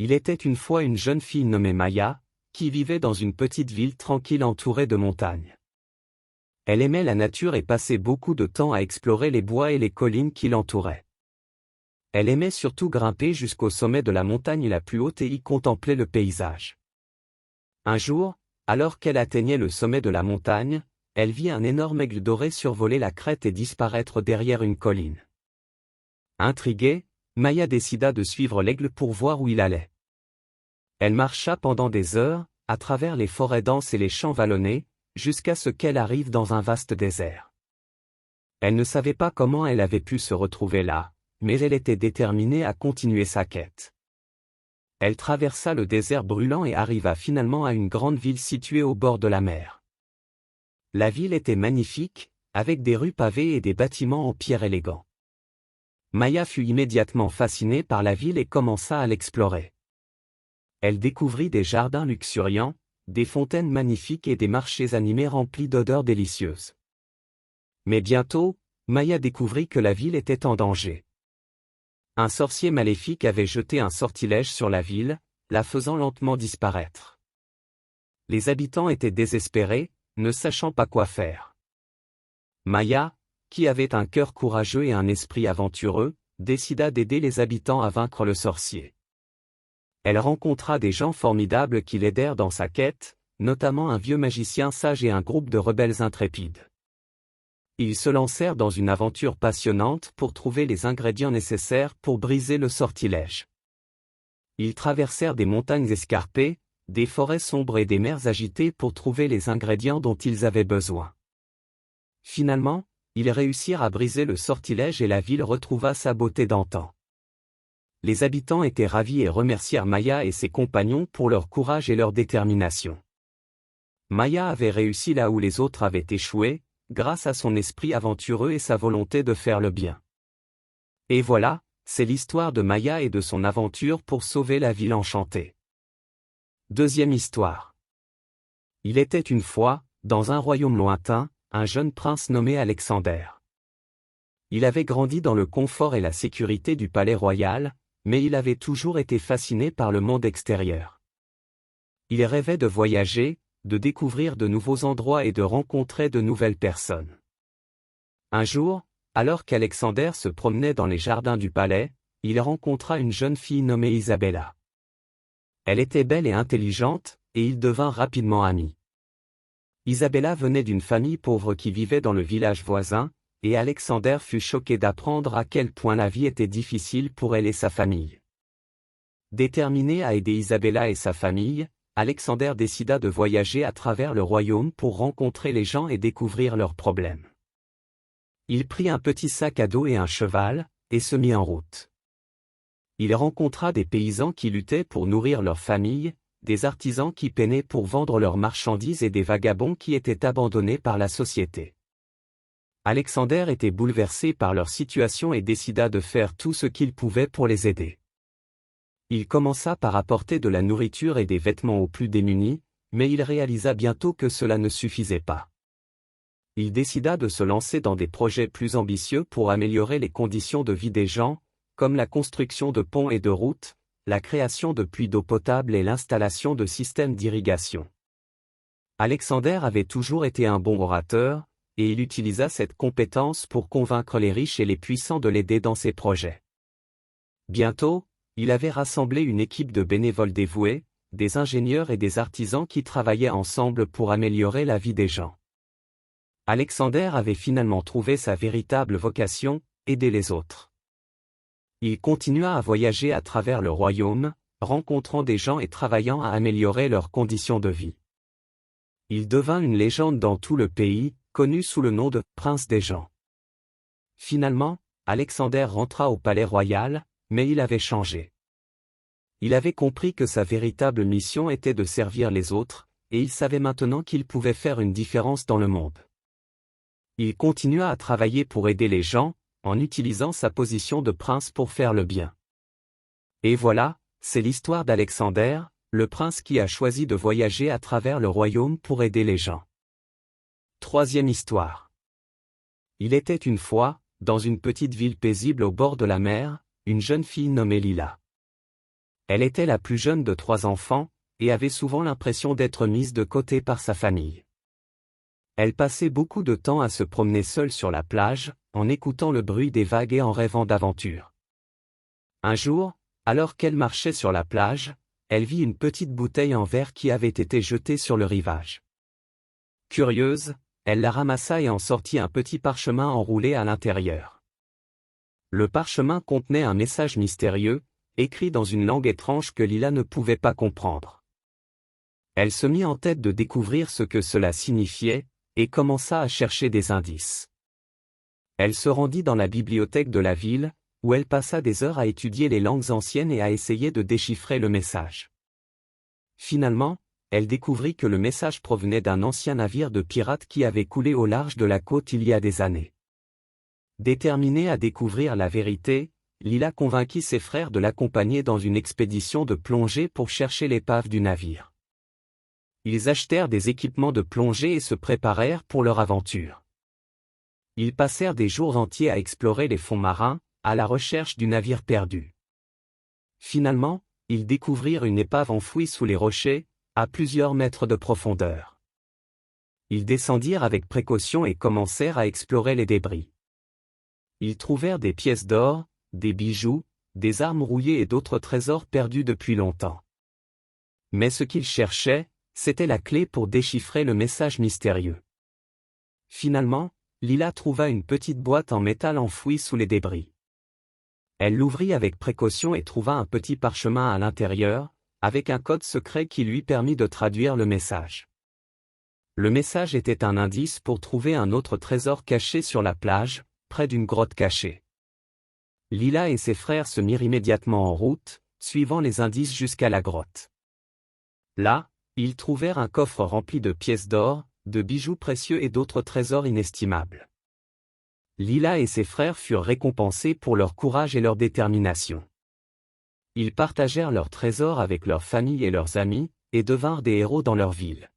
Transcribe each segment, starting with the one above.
Il était une fois une jeune fille nommée Maya, qui vivait dans une petite ville tranquille entourée de montagnes. Elle aimait la nature et passait beaucoup de temps à explorer les bois et les collines qui l'entouraient. Elle aimait surtout grimper jusqu'au sommet de la montagne la plus haute et y contempler le paysage. Un jour, alors qu'elle atteignait le sommet de la montagne, elle vit un énorme aigle doré survoler la crête et disparaître derrière une colline. Intriguée, Maya décida de suivre l'aigle pour voir où il allait. Elle marcha pendant des heures, à travers les forêts denses et les champs vallonnés, jusqu'à ce qu'elle arrive dans un vaste désert. Elle ne savait pas comment elle avait pu se retrouver là, mais elle était déterminée à continuer sa quête. Elle traversa le désert brûlant et arriva finalement à une grande ville située au bord de la mer. La ville était magnifique, avec des rues pavées et des bâtiments en pierre élégants. Maya fut immédiatement fascinée par la ville et commença à l'explorer. Elle découvrit des jardins luxuriants, des fontaines magnifiques et des marchés animés remplis d'odeurs délicieuses. Mais bientôt, Maya découvrit que la ville était en danger. Un sorcier maléfique avait jeté un sortilège sur la ville, la faisant lentement disparaître. Les habitants étaient désespérés, ne sachant pas quoi faire. Maya, qui avait un cœur courageux et un esprit aventureux, décida d'aider les habitants à vaincre le sorcier. Elle rencontra des gens formidables qui l'aidèrent dans sa quête, notamment un vieux magicien sage et un groupe de rebelles intrépides. Ils se lancèrent dans une aventure passionnante pour trouver les ingrédients nécessaires pour briser le sortilège. Ils traversèrent des montagnes escarpées, des forêts sombres et des mers agitées pour trouver les ingrédients dont ils avaient besoin. Finalement, ils réussirent à briser le sortilège et la ville retrouva sa beauté d'antan. Les habitants étaient ravis et remercièrent Maya et ses compagnons pour leur courage et leur détermination. Maya avait réussi là où les autres avaient échoué, grâce à son esprit aventureux et sa volonté de faire le bien. Et voilà, c'est l'histoire de Maya et de son aventure pour sauver la ville enchantée. Deuxième histoire. Il était une fois, dans un royaume lointain, un jeune prince nommé Alexander. Il avait grandi dans le confort et la sécurité du palais royal, mais il avait toujours été fasciné par le monde extérieur. Il rêvait de voyager, de découvrir de nouveaux endroits et de rencontrer de nouvelles personnes. Un jour, alors qu'Alexander se promenait dans les jardins du palais, il rencontra une jeune fille nommée Isabella. Elle était belle et intelligente, et ils devinrent rapidement amis. Isabella venait d'une famille pauvre qui vivait dans le village voisin, et Alexander fut choqué d'apprendre à quel point la vie était difficile pour elle et sa famille. Déterminé à aider Isabella et sa famille, Alexander décida de voyager à travers le royaume pour rencontrer les gens et découvrir leurs problèmes. Il prit un petit sac à dos et un cheval, et se mit en route. Il rencontra des paysans qui luttaient pour nourrir leur famille, des artisans qui peinaient pour vendre leurs marchandises et des vagabonds qui étaient abandonnés par la société. Alexander était bouleversé par leur situation et décida de faire tout ce qu'il pouvait pour les aider. Il commença par apporter de la nourriture et des vêtements aux plus démunis, mais il réalisa bientôt que cela ne suffisait pas. Il décida de se lancer dans des projets plus ambitieux pour améliorer les conditions de vie des gens, comme la construction de ponts et de routes, la création de puits d'eau potable et l'installation de systèmes d'irrigation. Alexander avait toujours été un bon orateur, et il utilisa cette compétence pour convaincre les riches et les puissants de l'aider dans ses projets. Bientôt, il avait rassemblé une équipe de bénévoles dévoués, des ingénieurs et des artisans qui travaillaient ensemble pour améliorer la vie des gens. Alexander avait finalement trouvé sa véritable vocation, aider les autres. Il continua à voyager à travers le royaume, rencontrant des gens et travaillant à améliorer leurs conditions de vie. Il devint une légende dans tout le pays, connu sous le nom de « Prince des gens ». Finalement, Alexander rentra au palais royal, mais il avait changé. Il avait compris que sa véritable mission était de servir les autres, et il savait maintenant qu'il pouvait faire une différence dans le monde. Il continua à travailler pour aider les gens, en utilisant sa position de prince pour faire le bien. Et voilà, c'est l'histoire d'Alexander, le prince qui a choisi de voyager à travers le royaume pour aider les gens. Troisième histoire. Il était une fois, dans une petite ville paisible au bord de la mer, une jeune fille nommée Lila. Elle était la plus jeune de 3 enfants, et avait souvent l'impression d'être mise de côté par sa famille. Elle passait beaucoup de temps à se promener seule sur la plage, en écoutant le bruit des vagues et en rêvant d'aventure. Un jour, alors qu'elle marchait sur la plage, elle vit une petite bouteille en verre qui avait été jetée sur le rivage. Curieuse, elle la ramassa et en sortit un petit parchemin enroulé à l'intérieur. Le parchemin contenait un message mystérieux, écrit dans une langue étrange que Lila ne pouvait pas comprendre. Elle se mit en tête de découvrir ce que cela signifiait, et commença à chercher des indices. Elle se rendit dans la bibliothèque de la ville, où elle passa des heures à étudier les langues anciennes et à essayer de déchiffrer le message. Finalement, elle découvrit que le message provenait d'un ancien navire de pirates qui avait coulé au large de la côte il y a des années. Déterminée à découvrir la vérité, Lila convainquit ses frères de l'accompagner dans une expédition de plongée pour chercher l'épave du navire. Ils achetèrent des équipements de plongée et se préparèrent pour leur aventure. Ils passèrent des jours entiers à explorer les fonds marins, à la recherche du navire perdu. Finalement, ils découvrirent une épave enfouie sous les rochers, à plusieurs mètres de profondeur. Ils descendirent avec précaution et commencèrent à explorer les débris. Ils trouvèrent des pièces d'or, des bijoux, des armes rouillées et d'autres trésors perdus depuis longtemps. Mais ce qu'ils cherchaient, c'était la clé pour déchiffrer le message mystérieux. Finalement, Lila trouva une petite boîte en métal enfouie sous les débris. Elle l'ouvrit avec précaution et trouva un petit parchemin à l'intérieur, avec un code secret qui lui permit de traduire le message. Le message était un indice pour trouver un autre trésor caché sur la plage, près d'une grotte cachée. Lila et ses frères se mirent immédiatement en route, suivant les indices jusqu'à la grotte. Là, ils trouvèrent un coffre rempli de pièces d'or, de bijoux précieux et d'autres trésors inestimables. Lila et ses frères furent récompensés pour leur courage et leur détermination. Ils partagèrent leurs trésors avec leurs familles et leurs amis, et devinrent des héros dans leur ville.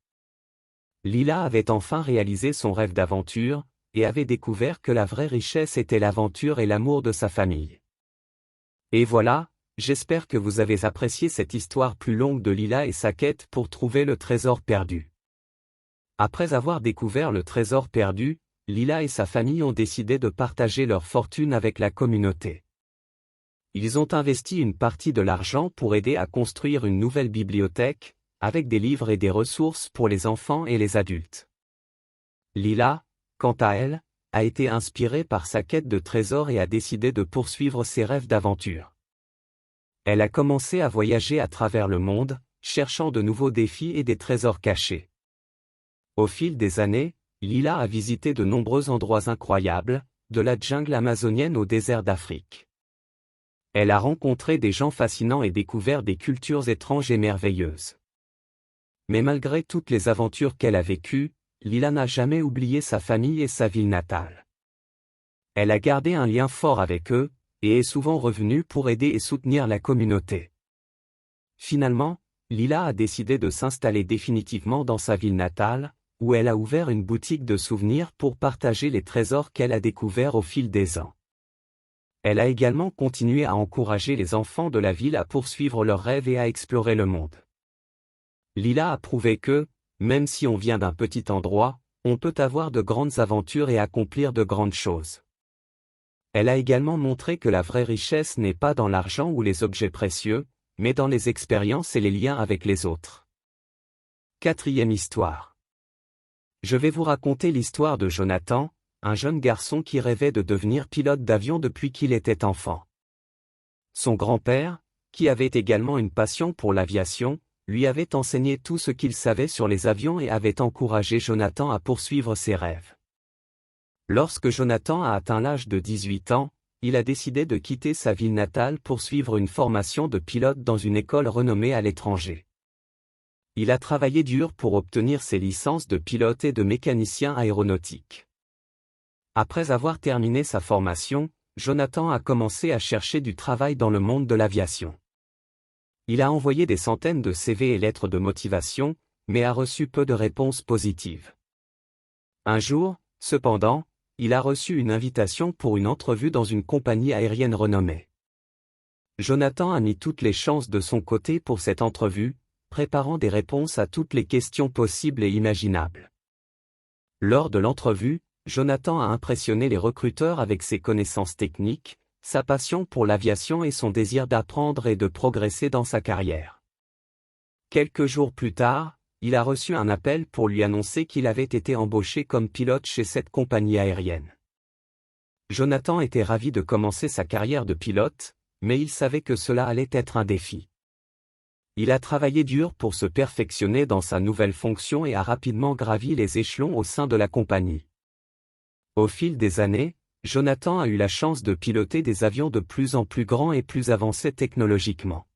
Lila avait enfin réalisé son rêve d'aventure, et avait découvert que la vraie richesse était l'aventure et l'amour de sa famille. Et voilà, j'espère que vous avez apprécié cette histoire plus longue de Lila et sa quête pour trouver le trésor perdu. Après avoir découvert le trésor perdu, Lila et sa famille ont décidé de partager leur fortune avec la communauté. Ils ont investi une partie de l'argent pour aider à construire une nouvelle bibliothèque, avec des livres et des ressources pour les enfants et les adultes. Lila, quant à elle, a été inspirée par sa quête de trésor et a décidé de poursuivre ses rêves d'aventure. Elle a commencé à voyager à travers le monde, cherchant de nouveaux défis et des trésors cachés. Au fil des années, Lila a visité de nombreux endroits incroyables, de la jungle amazonienne au désert d'Afrique. Elle a rencontré des gens fascinants et découvert des cultures étranges et merveilleuses. Mais malgré toutes les aventures qu'elle a vécues, Lila n'a jamais oublié sa famille et sa ville natale. Elle a gardé un lien fort avec eux, et est souvent revenue pour aider et soutenir la communauté. Finalement, Lila a décidé de s'installer définitivement dans sa ville natale, où elle a ouvert une boutique de souvenirs pour partager les trésors qu'elle a découverts au fil des ans. Elle a également continué à encourager les enfants de la ville à poursuivre leurs rêves et à explorer le monde. Lila a prouvé que, même si on vient d'un petit endroit, on peut avoir de grandes aventures et accomplir de grandes choses. Elle a également montré que la vraie richesse n'est pas dans l'argent ou les objets précieux, mais dans les expériences et les liens avec les autres. 4e histoire. Je vais vous raconter l'histoire de Jonathan, un jeune garçon qui rêvait de devenir pilote d'avion depuis qu'il était enfant. Son grand-père, qui avait également une passion pour l'aviation, lui avait enseigné tout ce qu'il savait sur les avions et avait encouragé Jonathan à poursuivre ses rêves. Lorsque Jonathan a atteint l'âge de 18 ans, il a décidé de quitter sa ville natale pour suivre une formation de pilote dans une école renommée à l'étranger. Il a travaillé dur pour obtenir ses licences de pilote et de mécanicien aéronautique. Après avoir terminé sa formation, Jonathan a commencé à chercher du travail dans le monde de l'aviation. Il a envoyé des centaines de CV et lettres de motivation, mais a reçu peu de réponses positives. Un jour, cependant, il a reçu une invitation pour une entrevue dans une compagnie aérienne renommée. Jonathan a mis toutes les chances de son côté pour cette entrevue, préparant des réponses à toutes les questions possibles et imaginables. Lors de l'entrevue, Jonathan a impressionné les recruteurs avec ses connaissances techniques, sa passion pour l'aviation et son désir d'apprendre et de progresser dans sa carrière. Quelques jours plus tard, il a reçu un appel pour lui annoncer qu'il avait été embauché comme pilote chez cette compagnie aérienne. Jonathan était ravi de commencer sa carrière de pilote, mais il savait que cela allait être un défi. Il a travaillé dur pour se perfectionner dans sa nouvelle fonction et a rapidement gravi les échelons au sein de la compagnie. Au fil des années, Jonathan a eu la chance de piloter des avions de plus en plus grands et plus avancés technologiquement.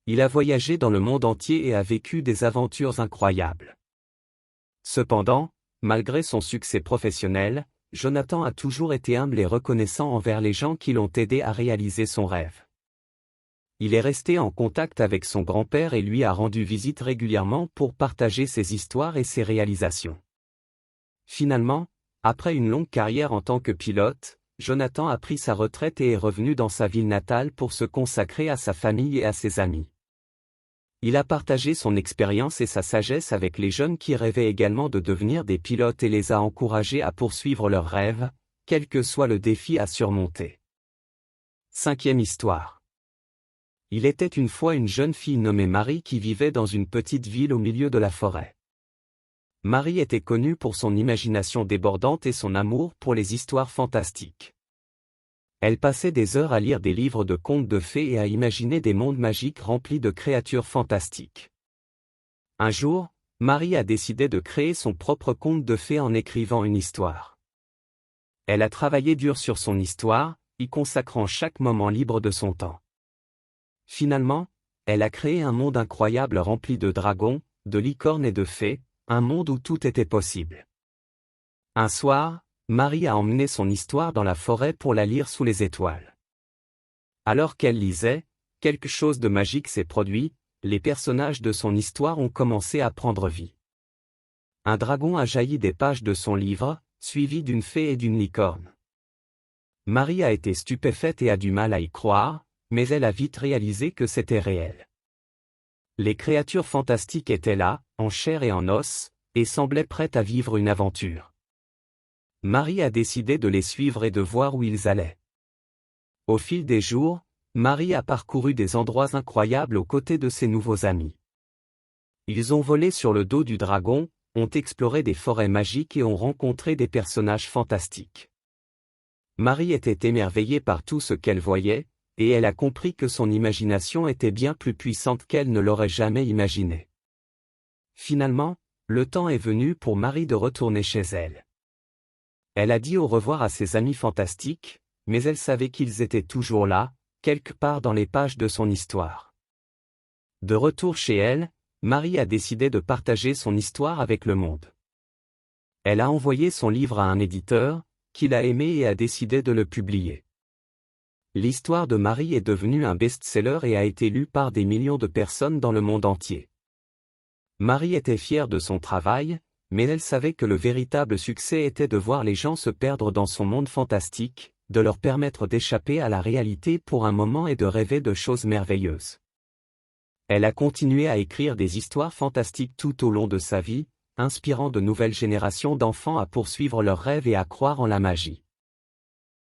Il a voyagé dans le monde entier et a vécu des aventures incroyables. Cependant, malgré son succès professionnel, Jonathan a toujours été humble et reconnaissant envers les gens qui l'ont aidé à réaliser son rêve. Il est resté en contact avec son grand-père et lui a rendu visite régulièrement pour partager ses histoires et ses réalisations. Finalement, après une longue carrière en tant que pilote, Jonathan a pris sa retraite et est revenu dans sa ville natale pour se consacrer à sa famille et à ses amis. Il a partagé son expérience et sa sagesse avec les jeunes qui rêvaient également de devenir des pilotes et les a encouragés à poursuivre leurs rêves, quel que soit le défi à surmonter. 5e histoire. Il était une fois une jeune fille nommée Marie qui vivait dans une petite ville au milieu de la forêt. Marie était connue pour son imagination débordante et son amour pour les histoires fantastiques. Elle passait des heures à lire des livres de contes de fées et à imaginer des mondes magiques remplis de créatures fantastiques. Un jour, Marie a décidé de créer son propre conte de fées en écrivant une histoire. Elle a travaillé dur sur son histoire, y consacrant chaque moment libre de son temps. Finalement, elle a créé un monde incroyable rempli de dragons, de licornes et de fées, un monde où tout était possible. Un soir, Marie a emmené son histoire dans la forêt pour la lire sous les étoiles. Alors qu'elle lisait, quelque chose de magique s'est produit, les personnages de son histoire ont commencé à prendre vie. Un dragon a jailli des pages de son livre, suivi d'une fée et d'une licorne. Marie a été stupéfaite et a du mal à y croire, mais elle a vite réalisé que c'était réel. Les créatures fantastiques étaient là, en chair et en os, et semblaient prêtes à vivre une aventure. Marie a décidé de les suivre et de voir où ils allaient. Au fil des jours, Marie a parcouru des endroits incroyables aux côtés de ses nouveaux amis. Ils ont volé sur le dos du dragon, ont exploré des forêts magiques et ont rencontré des personnages fantastiques. Marie était émerveillée par tout ce qu'elle voyait, et elle a compris que son imagination était bien plus puissante qu'elle ne l'aurait jamais imaginé. Finalement, le temps est venu pour Marie de retourner chez elle. Elle a dit au revoir à ses amis fantastiques, mais elle savait qu'ils étaient toujours là, quelque part dans les pages de son histoire. De retour chez elle, Marie a décidé de partager son histoire avec le monde. Elle a envoyé son livre à un éditeur, qui l'a aimé et a décidé de le publier. L'histoire de Marie est devenue un best-seller et a été lue par des millions de personnes dans le monde entier. Marie était fière de son travail, mais elle savait que le véritable succès était de voir les gens se perdre dans son monde fantastique, de leur permettre d'échapper à la réalité pour un moment et de rêver de choses merveilleuses. Elle a continué à écrire des histoires fantastiques tout au long de sa vie, inspirant de nouvelles générations d'enfants à poursuivre leurs rêves et à croire en la magie.